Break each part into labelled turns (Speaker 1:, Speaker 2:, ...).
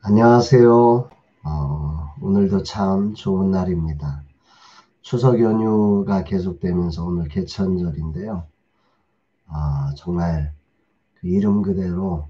Speaker 1: 안녕하세요. 오늘도 참 좋은 날입니다. 추석 연휴가 계속되면서 오늘 개천절인데요. 정말 그 이름 그대로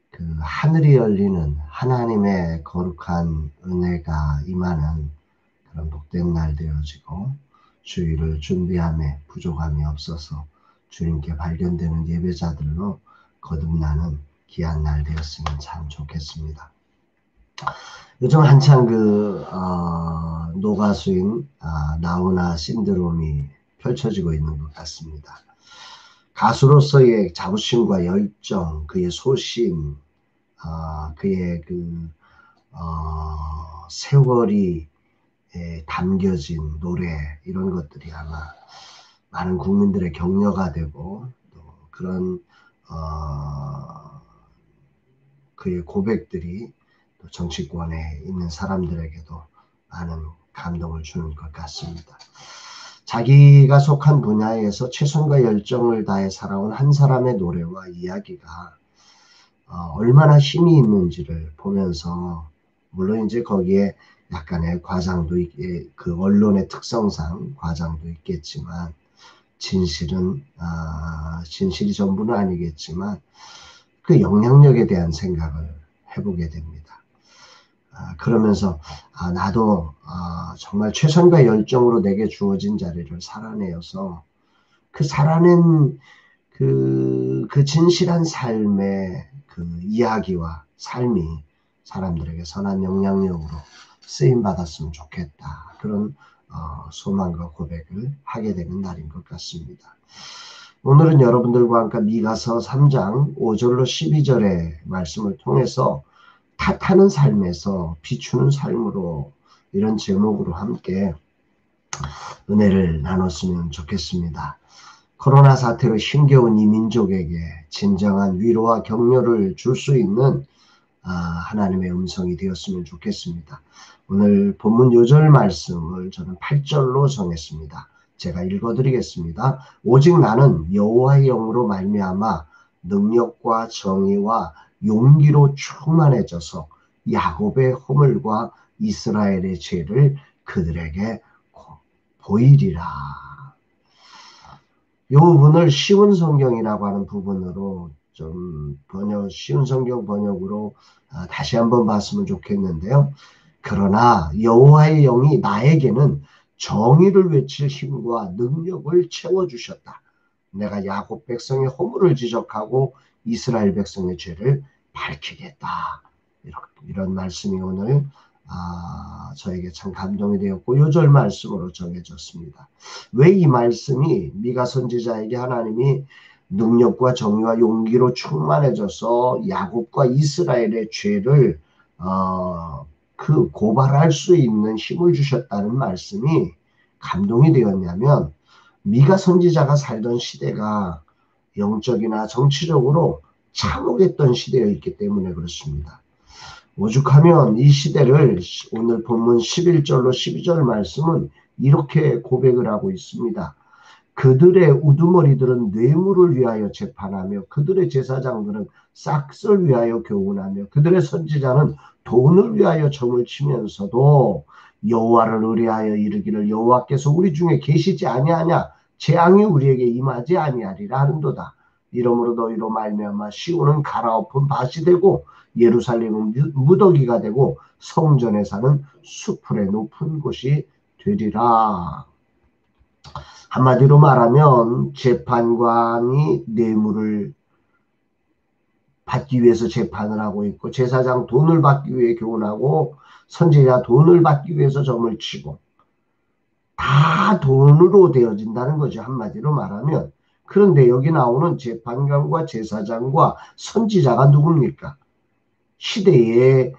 Speaker 1: 그 하늘이 열리는 하나님의 거룩한 은혜가 임하는 그런 복된 날 되어지고, 주일을 준비함에 부족함이 없어서 주님께 발견되는 예배자들로 거듭나는 귀한 날 되었으면 참 좋겠습니다. 요즘 한창 노가수인 나훈아 신드롬이 펼쳐지고 있는 것 같습니다. 가수로서의 자부심과 열정, 그의 소신, 그의 세월이 담겨진 노래, 이런 것들이 아마 많은 국민들의 격려가 되고, 또 그런 그의 고백들이 또 정치권에 있는 사람들에게도 많은 감동을 주는 것 같습니다. 자기가 속한 분야에서 최선과 열정을 다해 살아온 한 사람의 노래와 이야기가 얼마나 힘이 있는지를 보면서, 물론 이제 거기에 약간의 과장도 그 언론의 특성상 과장도 있겠지만, 진실이 전부는 아니겠지만 그 영향력에 대한 생각을 해보게 됩니다. 그러면서 나도 정말 최선과 열정으로 내게 주어진 자리를 살아내어서 그 살아낸 그 진실한 삶의 그 이야기와 삶이 사람들에게 선한 영향력으로 쓰임 받았으면 좋겠다. 그런 소망과 고백을 하게 되는 날인 것 같습니다. 오늘은 여러분들과 함께 미가서 3장 5절로 12절의 말씀을 통해서 탓하는 삶에서 비추는 삶으로, 이런 제목으로 함께 은혜를 나눴으면 좋겠습니다. 코로나 사태로 힘겨운 이 민족에게 진정한 위로와 격려를 줄 수 있는 하나님의 음성이 되었으면 좋겠습니다. 오늘 본문 요절 말씀을 저는 8절로 정했습니다. 제가 읽어드리겠습니다. 오직 나는 여호와의 영으로 말미암아 능력과 정의와 용기로 충만해져서 야곱의 허물과 이스라엘의 죄를 그들에게 보이리라. 이 부분을 쉬운 성경이라고 하는 부분으로 좀 쉬운 성경 번역으로 다시 한번 봤으면 좋겠는데요. 그러나 여호와의 영이 나에게는 정의를 외칠 힘과 능력을 채워주셨다. 내가 야곱 백성의 허물을 지적하고 이스라엘 백성의 죄를 밝히겠다. 이런 말씀이 오늘 저에게 참 감동이 되었고, 요절 말씀으로 정해졌습니다. 왜 이 말씀이 미가 선지자에게 하나님이 능력과 정의와 용기로 충만해져서 야곱과 이스라엘의 죄를 고발할 수 있는 힘을 주셨다는 말씀이 감동이 되었냐면, 미가 선지자가 살던 시대가 영적이나 정치적으로 참혹했던 시대였기 때문에 그렇습니다. 오죽하면 이 시대를 오늘 본문 11절로 12절 말씀은 이렇게 고백을 하고 있습니다. 그들의 우두머리들은 뇌물을 위하여 재판하며 그들의 제사장들은 싹쓸 위하여 교훈하며 그들의 선지자는 돈을 위하여 점을 치면서도 여호와를 의뢰하여 이르기를 여호와께서 우리 중에 계시지 아니하냐, 재앙이 우리에게 임하지 아니하리라 하는도다. 이러므로 너희로 말미암아 시온은 갈아엎은 밭이 되고 예루살렘은 무더기가 되고 성전에 사는 수풀의 높은 곳이 되리라. 한마디로 말하면 재판관이 뇌물을 받기 위해서 재판을 하고 있고, 제사장 돈을 받기 위해 교훈하고, 선지자 돈을 받기 위해서 점을 치고, 다 돈으로 되어진다는 거죠. 한마디로 말하면. 그런데 여기 나오는 재판관과 제사장과 선지자가 누굽니까? 시대의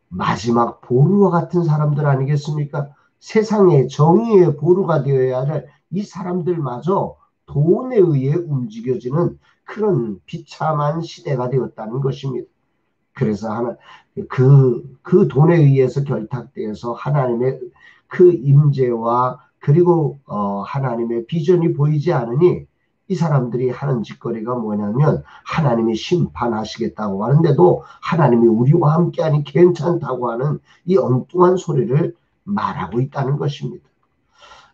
Speaker 1: 마지막 보루와 같은 사람들 아니겠습니까? 세상의 정의의 보루가 되어야 할 이 사람들마저 돈에 의해 움직여지는 그런 비참한 시대가 되었다는 것입니다. 그래서 그 돈에 의해서 결탁되어서 하나님의 그 임재와 그리고 하나님의 비전이 보이지 않으니 이 사람들이 하는 짓거리가 뭐냐면 하나님이 심판하시겠다고 하는데도 하나님이 우리와 함께하니 괜찮다고 하는 이 엉뚱한 소리를 말하고 있다는 것입니다.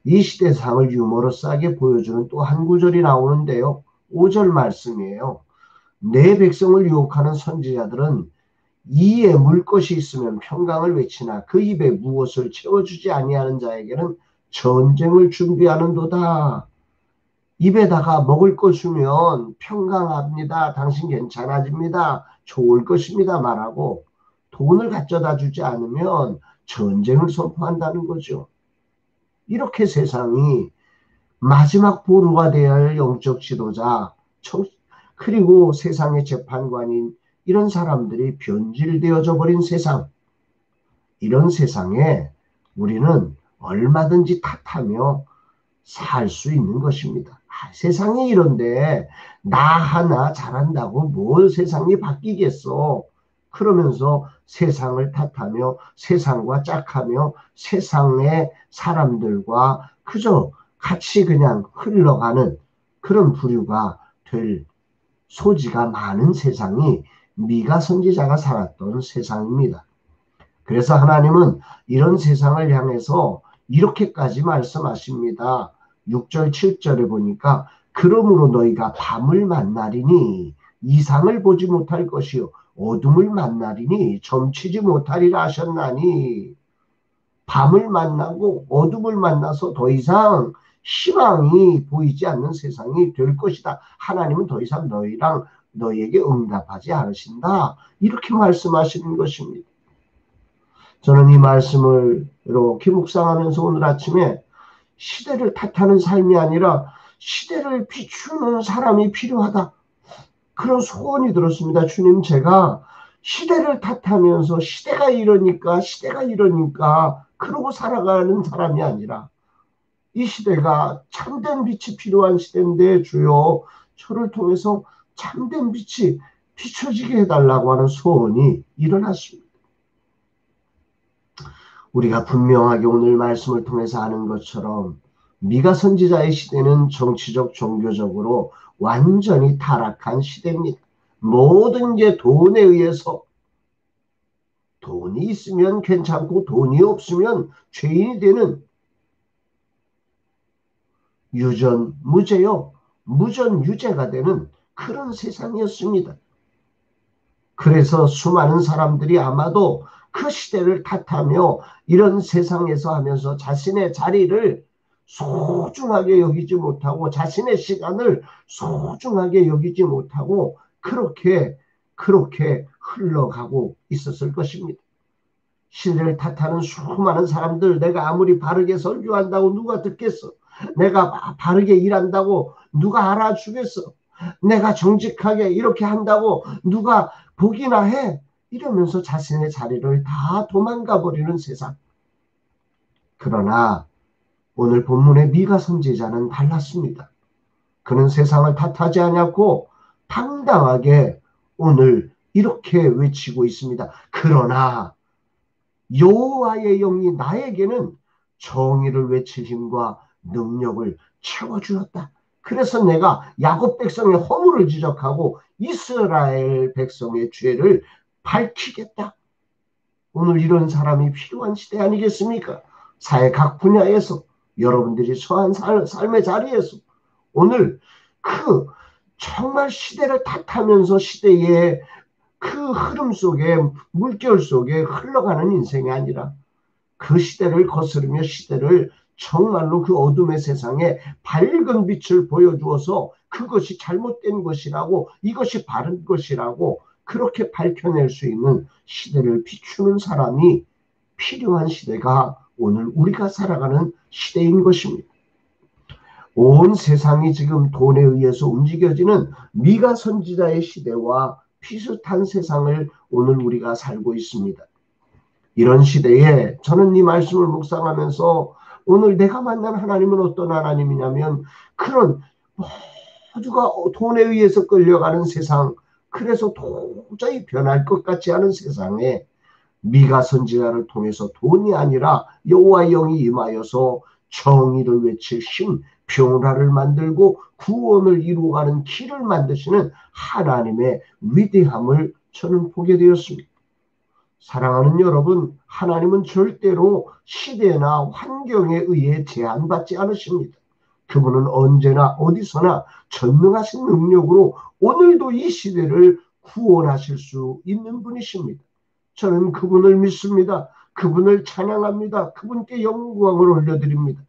Speaker 1: 이 시대상을 유머러스하게 보여주는 또 한 구절이 나오는데요. 5절 말씀이에요. 내 백성을 유혹하는 선지자들은 이에 물 것이 있으면 평강을 외치나 그 입에 무엇을 채워주지 아니하는 자에게는 전쟁을 준비하는도다. 입에다가 먹을 거 주면 평강합니다. 당신 괜찮아집니다. 좋을 것입니다. 말하고 돈을 가져다 주지 않으면 전쟁을 선포한다는 거죠. 이렇게 세상이 마지막 보루가 되어야 할 영적 지도자, 그리고 세상의 재판관인 이런 사람들이 변질되어져 버린 세상, 이런 세상에 우리는 얼마든지 탓하며 살 수 있는 것입니다. 세상이 이런데 나 하나 잘한다고 뭘 세상이 바뀌겠어. 그러면서 세상을 탓하며 세상과 짝하며 세상의 사람들과 그저 같이 그냥 흘러가는 그런 부류가 될 소지가 많은 세상이 미가 선지자가 살았던 세상입니다. 그래서 하나님은 이런 세상을 향해서 이렇게까지 말씀하십니다. 6절 7절에 보니까 그러므로 너희가 밤을 만나리니 이상을 보지 못할 것이요 어둠을 만나리니 점치지 못하리라 하셨나니, 밤을 만나고 어둠을 만나서 더 이상 희망이 보이지 않는 세상이 될 것이다. 하나님은 더 이상 너희에게 응답하지 않으신다. 이렇게 말씀하시는 것입니다. 저는 이 말씀을 이렇게 묵상하면서 오늘 아침에 시대를 탓하는 삶이 아니라 시대를 비추는 사람이 필요하다. 그런 소원이 들었습니다. 주님, 제가 시대를 탓하면서 시대가 이러니까 그러고 살아가는 사람이 아니라 이 시대가 참된 빛이 필요한 시대인데 주여 저를 통해서 참된 빛이 비춰지게 해달라고 하는 소원이 일어났습니다. 우리가 분명하게 오늘 말씀을 통해서 아는 것처럼 미가 선지자의 시대는 정치적 종교적으로 완전히 타락한 시대입니다. 모든 게 돈에 의해서, 돈이 있으면 괜찮고 돈이 없으면 죄인이 되는 유전무죄요, 무전유죄가 되는 그런 세상이었습니다. 그래서 수많은 사람들이 아마도 그 시대를 탓하며 이런 세상에서 하면서 자신의 자리를 소중하게 여기지 못하고 자신의 시간을 소중하게 여기지 못하고 그렇게 흘러가고 있었을 것입니다. 시대를 탓하는 수많은 사람들, 내가 아무리 바르게 설교한다고 누가 듣겠어? 내가 바르게 일한다고 누가 알아주겠어? 내가 정직하게 이렇게 한다고 누가 보기나 해? 이러면서 자신의 자리를 다 도망가 버리는 세상. 그러나 오늘 본문의 미가 선지자는 달랐습니다. 그는 세상을 탓하지 않았고 당당하게 오늘 이렇게 외치고 있습니다. 그러나 여호와의 영이 나에게는 정의를 외칠 힘과 능력을 채워주었다. 그래서 내가 야곱 백성의 허물을 지적하고 이스라엘 백성의 죄를 밝히겠다. 오늘 이런 사람이 필요한 시대 아니겠습니까? 사회 각 분야에서 여러분들이 처한 삶의 자리에서 오늘 정말 시대를 탓하면서 시대의 그 흐름 속에, 물결 속에 흘러가는 인생이 아니라 그 시대를 거스르며 시대를 정말로 그 어둠의 세상에 밝은 빛을 보여주어서 그것이 잘못된 것이라고, 이것이 바른 것이라고 그렇게 밝혀낼 수 있는 시대를 비추는 사람이 필요한 시대가 오늘 우리가 살아가는 시대인 것입니다. 온 세상이 지금 돈에 의해서 움직여지는 미가 선지자의 시대와 비슷한 세상을 오늘 우리가 살고 있습니다. 이런 시대에 저는 이 말씀을 묵상하면서 오늘 내가 만난 하나님은 어떤 하나님이냐면 그런 모두가 돈에 의해서 끌려가는 세상, 그래서 도저히 변할 것 같지 않은 세상에 미가 선지자를 통해서 돈이 아니라 여호와의 영이 임하여서 정의를 외칠 힘, 변화를 만들고 구원을 이루어가는 길을 만드시는 하나님의 위대함을 저는 보게 되었습니다. 사랑하는 여러분, 하나님은 절대로 시대나 환경에 의해 제한받지 않으십니다. 그분은 언제나 어디서나 전능하신 능력으로 오늘도 이 시대를 구원하실 수 있는 분이십니다. 저는 그분을 믿습니다. 그분을 찬양합니다. 그분께 영광을 올려드립니다.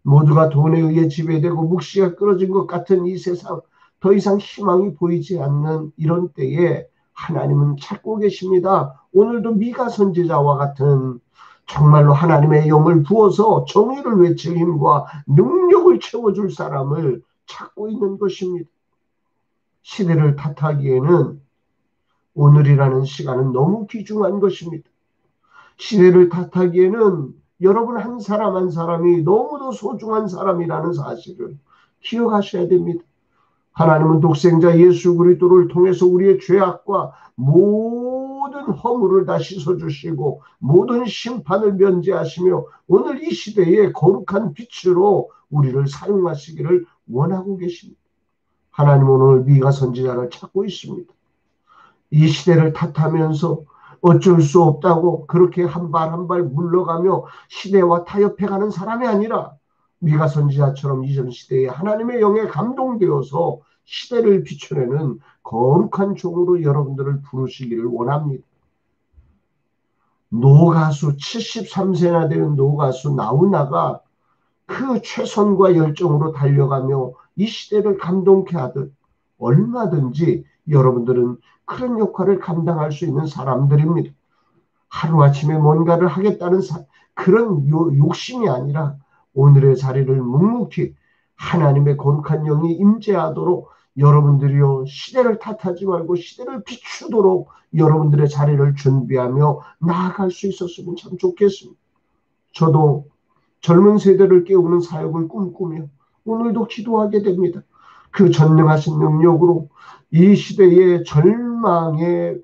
Speaker 1: 모두가 돈에 의해 지배되고 묵시가 끊어진 것 같은 이 세상, 더 이상 희망이 보이지 않는 이런 때에 하나님은 찾고 계십니다. 오늘도 미가 선지자와 같은 정말로 하나님의 영을 부어서 정의를 외칠 힘과 능력을 채워줄 사람을 찾고 있는 것입니다. 시대를 탓하기에는 오늘이라는 시간은 너무 귀중한 것입니다. 시대를 탓하기에는 여러분 한 사람 한 사람이 너무도 소중한 사람이라는 사실을 기억하셔야 됩니다. 하나님은 독생자 예수 그리스도를 통해서 우리의 죄악과 모든 허물을 다 씻어주시고 모든 심판을 면제하시며 오늘 이 시대에 거룩한 빛으로 우리를 사용하시기를 원하고 계십니다. 하나님은 오늘 미가 선지자를 찾고 있습니다. 이 시대를 탓하면서 어쩔 수 없다고 그렇게 한 발 한 발 물러가며 시대와 타협해가는 사람이 아니라 미가 선지자처럼 이전 시대에 하나님의 영에 감동되어서 시대를 비춰내는 거룩한 종으로 여러분들을 부르시기를 원합니다. 노가수 73세나 되는 노가수 나우나가 그 최선과 열정으로 달려가며 이 시대를 감동케 하듯 얼마든지 여러분들은 그런 역할을 감당할 수 있는 사람들입니다. 하루아침에 뭔가를 하겠다는 그런 욕심이 아니라 오늘의 자리를 묵묵히 하나님의 거룩한 영이 임재하도록 여러분들이요 시대를 탓하지 말고 시대를 비추도록 여러분들의 자리를 준비하며 나아갈 수 있었으면 참 좋겠습니다. 저도 젊은 세대를 깨우는 사역을 꿈꾸며 오늘도 기도하게 됩니다. 그 전능하신 능력으로 이 시대의 절망의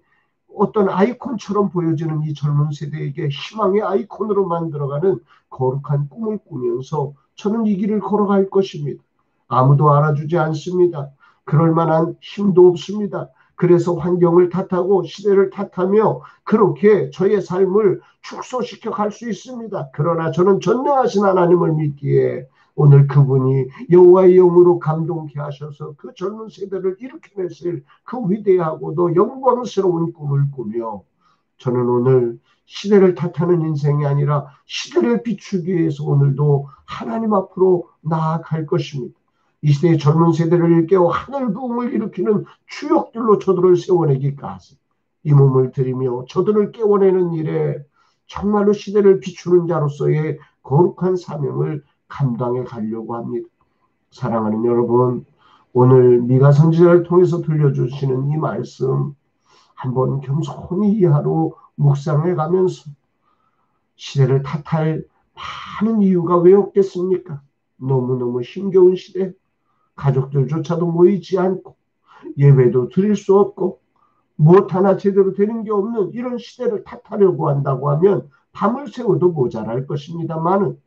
Speaker 1: 어떤 아이콘처럼 보여지는 이 젊은 세대에게 희망의 아이콘으로 만들어가는 거룩한 꿈을 꾸면서 저는 이 길을 걸어갈 것입니다. 아무도 알아주지 않습니다. 그럴 만한 힘도 없습니다. 그래서 환경을 탓하고 시대를 탓하며 그렇게 저의 삶을 축소시켜 갈 수 있습니다. 그러나 저는 전능하신 하나님을 믿기에 오늘 그분이 여호와의 영으로 감동케 하셔서 그 젊은 세대를 일으켜내실 그 위대하고도 영광스러운 꿈을 꾸며 저는 오늘 시대를 탓하는 인생이 아니라 시대를 비추기 위해서 오늘도 하나님 앞으로 나아갈 것입니다. 이 시대의 젊은 세대를 깨워 하늘 부흥을 일으키는 주역들로 저들을 세워내기까지 이 몸을 들이며 저들을 깨워내는 일에 정말로 시대를 비추는 자로서의 거룩한 사명을 감당해 가려고 합니다. 사랑하는 여러분, 오늘 미가 선지자를 통해서 들려주시는 이 말씀 한번 겸손히 이 하루 묵상해 가면서 시대를 탓할 많은 이유가 왜 없겠습니까? 너무너무 힘겨운 시대, 가족들조차도 모이지 않고 예배도 드릴 수 없고 무엇 하나 제대로 되는 게 없는 이런 시대를 탓하려고 한다고 하면 밤을 새워도 모자랄 것입니다만은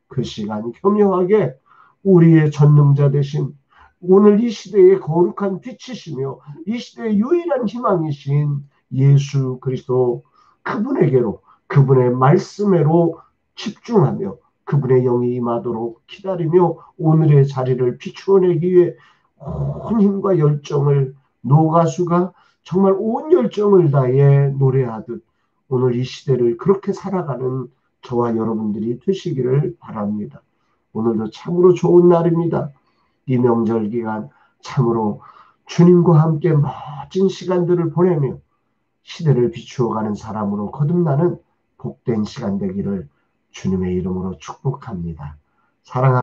Speaker 1: 그 시간 교묘하게 우리의 전능자 되신 오늘 이 시대의 거룩한 빛이시며 이 시대의 유일한 희망이신 예수 그리스도 그분에게로 그분의 말씀으로 집중하며 그분의 영이 임하도록 기다리며 오늘의 자리를 비추어내기 위해 온 힘과 열정을 노가수가 정말 온 열정을 다해 노래하듯 오늘 이 시대를 그렇게 살아가는 저와 여러분들이 되시기를 바랍니다. 오늘도 참으로 좋은 날입니다. 이 명절 기간 참으로 주님과 함께 멋진 시간들을 보내며 시대를 비추어가는 사람으로 거듭나는 복된 시간 되기를 주님의 이름으로 축복합니다. 사랑하는